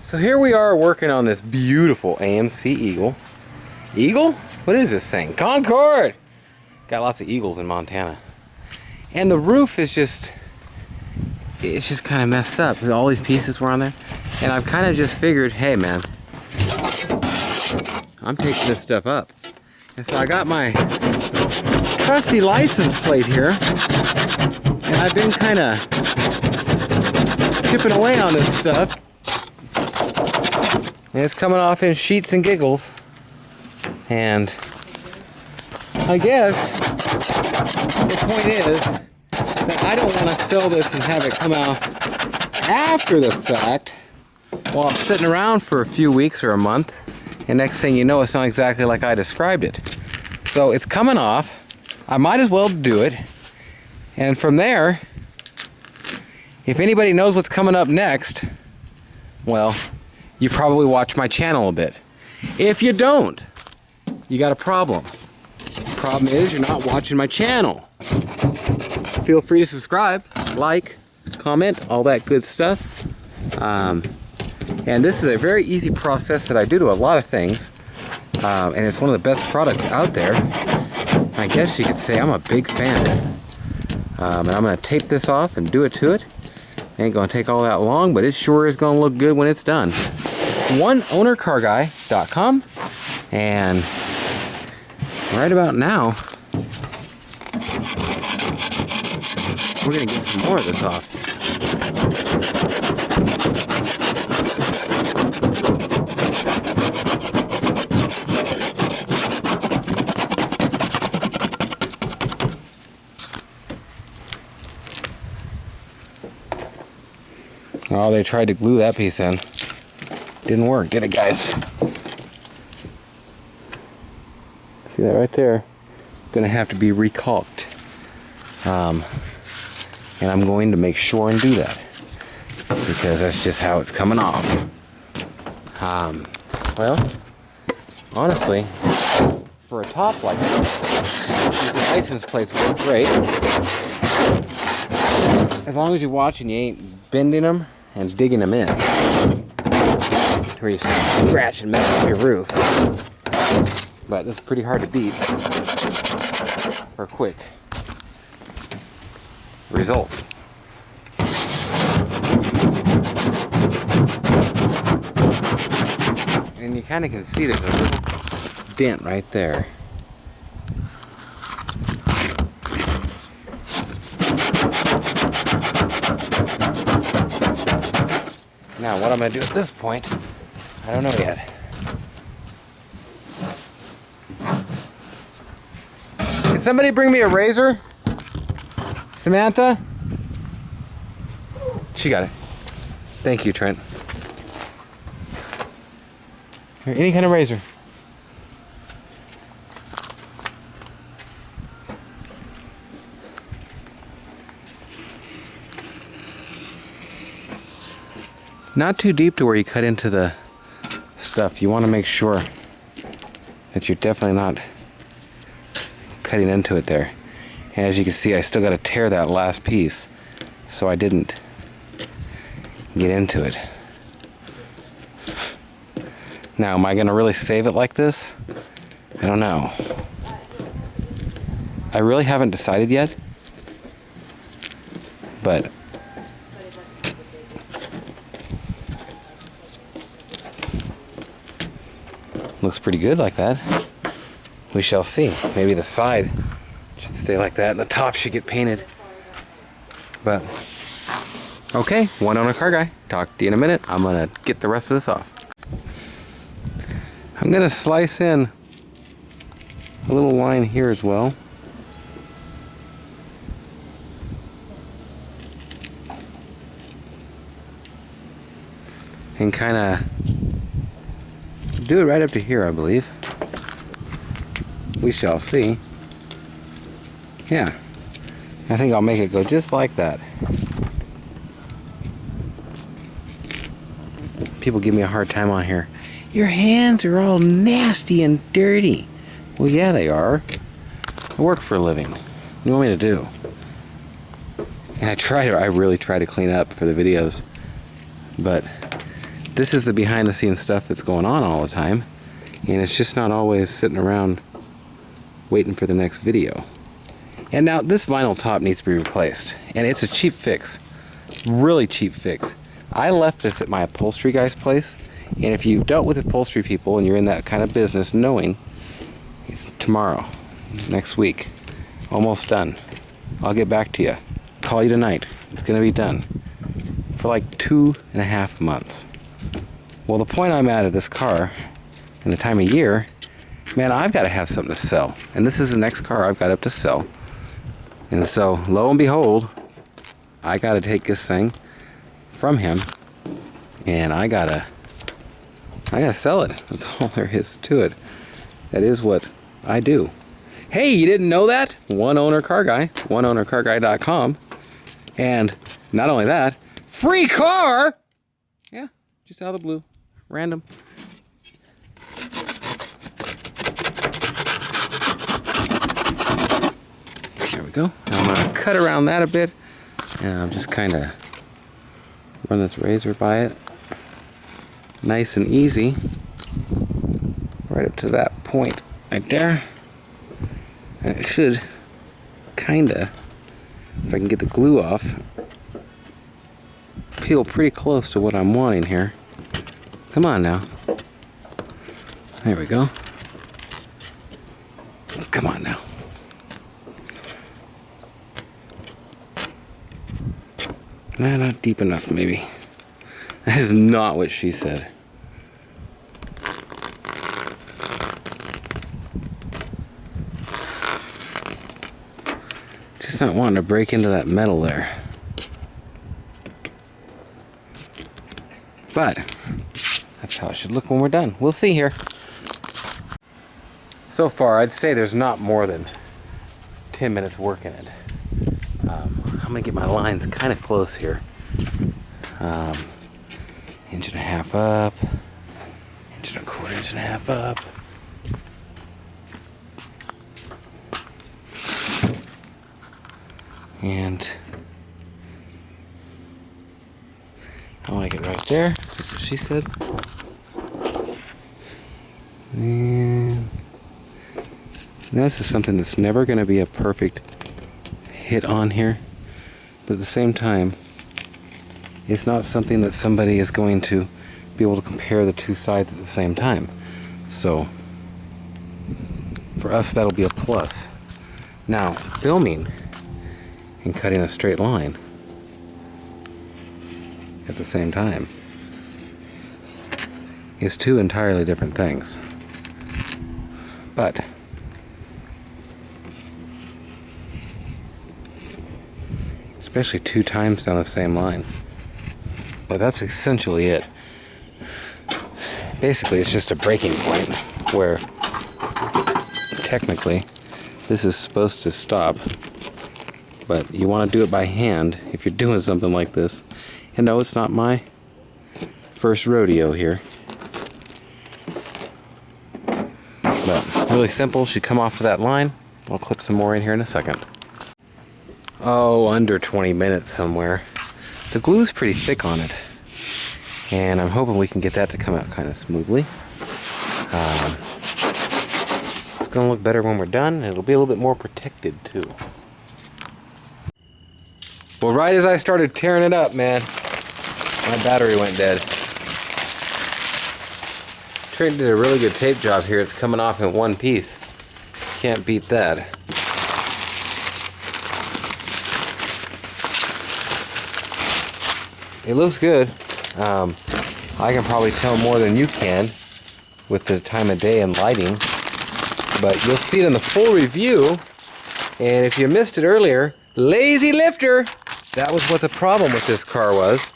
So here we are working on this beautiful AMC Eagle. Eagle? What is this thing? Concorde! Got lots of eagles in Montana. And the roof is just, it's just kind of messed up. All these pieces were on there. And I've kind of just figured, hey man, I'm taking this stuff up. And so I got my trusty license plate here. And I've been kind of chipping away on this stuff. And it's coming off in sheets and giggles. And I guess the point is that I don't want to sell this and have it come out after the fact while it's sitting around for a few weeks or a month. And next thing you know, it's not exactly like I described it. So it's coming off. I might as well do it. And from there, if anybody knows what's coming up next, well, you probably watch my channel a bit. If you don't, you got a problem. The problem is you're not watching my channel. Feel free to subscribe, like, comment, all that good stuff. And this is a very easy process that I do to a lot of things. And it's one of the best products out there. I guess you could say I'm a big fan. And I'm going to tape this off and do it to it. Ain't going to take all that long, but it sure is going to look good when it's done. OneOwnerCarGuy.com. And right about now, we're going to get some more of this off. Oh, they tried to glue that piece in. Didn't work, did it, guys? See that right there? Gonna have to be recalked. And I'm going to make sure and do that because that's just how it's coming off. Well, honestly, for a top like this, these license plates work great. As long as you watch and you ain't bending them and digging them in, where you scratch and mess up your roof. But this is pretty hard to beat for quick results. And you kind of can see there's a little dent right there. Now what I'm going to do at this point, I don't know yet. Can somebody bring me a razor? Samantha? She got it. Thank you, Trent. Here, any kind of razor. Not too deep to where you cut into the stuff. You want to make sure that you're definitely not cutting into it there. And as you can see, I still got to tear that last piece, so I didn't get into it. Now, am I going to really save it like this? I don't know. I really haven't decided yet, but looks pretty good like that. We shall see. Maybe the side should stay like that and the top should get painted. But, okay, One Owner Car Guy. Talk to you in a minute. I'm going to get the rest of this off. I'm going to slice in a little line here as well. And kind of do it right up to here, I believe. We shall see. Yeah, I think I'll make it go just like that. People give me a hard time on here. Your hands are all nasty and dirty. Well, yeah, they are. I work for a living. What do you want me to do? And I really try to clean up for the videos, but this is the behind the scenes stuff that's going on all the time. And it's just not always sitting around waiting for the next video. And now this vinyl top needs to be replaced. And it's a cheap fix. Really cheap fix. I left this at my upholstery guy's place. And if you've dealt with upholstery people and you're in that kind of business, knowing it's tomorrow, next week, almost done. I'll get back to you. Call you tonight. It's gonna be done. For like 2.5 months. Well, the point I'm at this car, and the time of year, man, I've got to have something to sell. And this is the next car I've got up to sell. And so, lo and behold, I got to take this thing from him, and I gotta sell it. That's all there is to it. That is what I do. Hey, you didn't know that? One owner car guy, oneownercarguy.com. And not only that, free car! Yeah, just out of the blue. Random. There we go. I'm going to cut around that a bit. And I'll just kind of run this razor by it. Nice and easy. Right up to that point right there. And it should kind of, if I can get the glue off, peel pretty close to what I'm wanting here. Come on now. There we go. Come on now. Nah, not deep enough, maybe. That is not what she said. Just not wanting to break into that metal there. But that's how it should look when we're done. We'll see here. So far, I'd say there's not more than 10 minutes work in it. I'm gonna get my lines kind of close here. Inch and a half up, inch and a quarter, inch and a half up. And I like it right there. That's what she said. And this is something that's never going to be a perfect hit on here. But at the same time, it's not something that somebody is going to be able to compare the two sides at the same time. So, for us, that'll be a plus. Now, filming and cutting a straight line at the same time is two entirely different things. But especially 2 times down the same line. But that's essentially it. Basically, it's just a breaking point where technically this is supposed to stop, but you want to do it by hand if you're doing something like this. And no, it's not my first rodeo here. But really simple. Should come off of that line. I'll clip some more in here in a second. Oh, under 20 minutes somewhere. The glue's pretty thick on it, and I'm hoping we can get that to come out kind of smoothly. It's going to look better when we're done. It'll be a little bit more protected too. Well, right as I started tearing it up, man, my battery went dead. Trent did a really good tape job here. It's coming off in one piece. Can't beat that. It looks good. I can probably tell more than you can with the time of day and lighting, but you'll see it in the full review. And if you missed it earlier, lazy lifter, that was what the problem with this car was.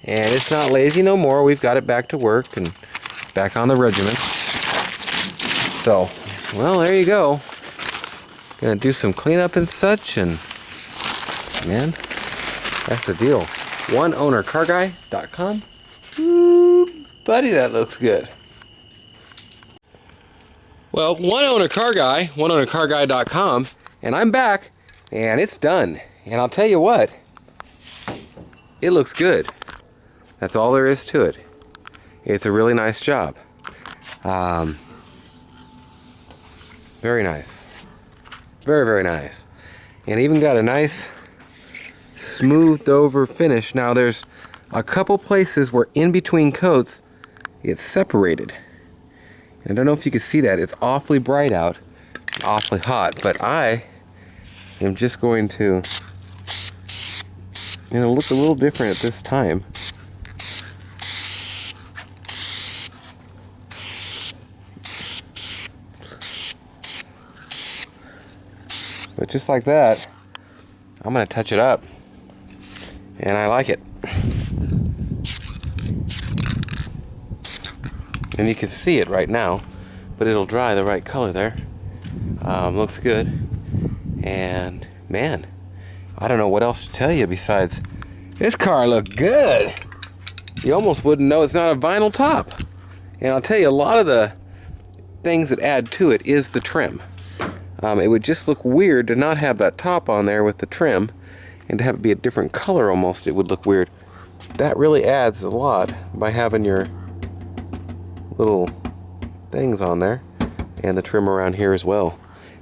And it's not lazy no more. We've got it back to work and back on the regimen. So, well, there you go. Gonna do some cleanup and such, and man, that's the deal. oneownercarguy.com. Ooh, buddy, that looks good. Well, One Owner Car Guy, oneownercarguy.com, and I'm back, and it's done. And I'll tell you what, it looks good. That's all there is to it. It's a really nice job. Very nice. Very, very nice. And even got a nice smoothed over finish. Now there's a couple places where in between coats it's separated. And I don't know if you can see that. It's awfully bright out, awfully hot, but I am just going to, look a little different at this time. But just like that, I'm gonna touch it up, and I like it. And you can see it right now, but it'll dry the right color there. Looks good. And man, I don't know what else to tell you besides this car looked good. You almost wouldn't know it's not a vinyl top. And I'll tell you, a lot of the things that add to it is the trim. It would just look weird to not have that top on there with the trim, and to have it be a different color almost, it would look weird. That really adds a lot by having your little things on there and the trim around here as well.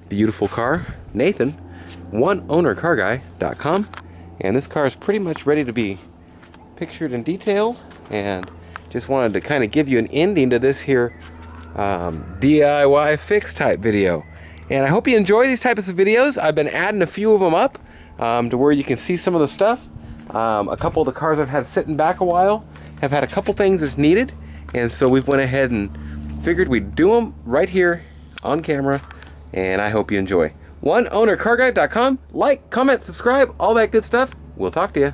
Beautiful car. Nathan, oneownercarguy.com, and this car is pretty much ready to be pictured and detailed, and just wanted to kind of give you an ending to this here DIY fix type video. And I hope you enjoy these types of videos. I've been adding a few of them up to where you can see some of the stuff. A couple of the cars I've had sitting back a while have had a couple things that's needed, and so we've went ahead and figured we'd do them right here on camera, and I hope you enjoy. oneownercarguy.com. Like, comment, subscribe, all that good stuff. We'll talk to you.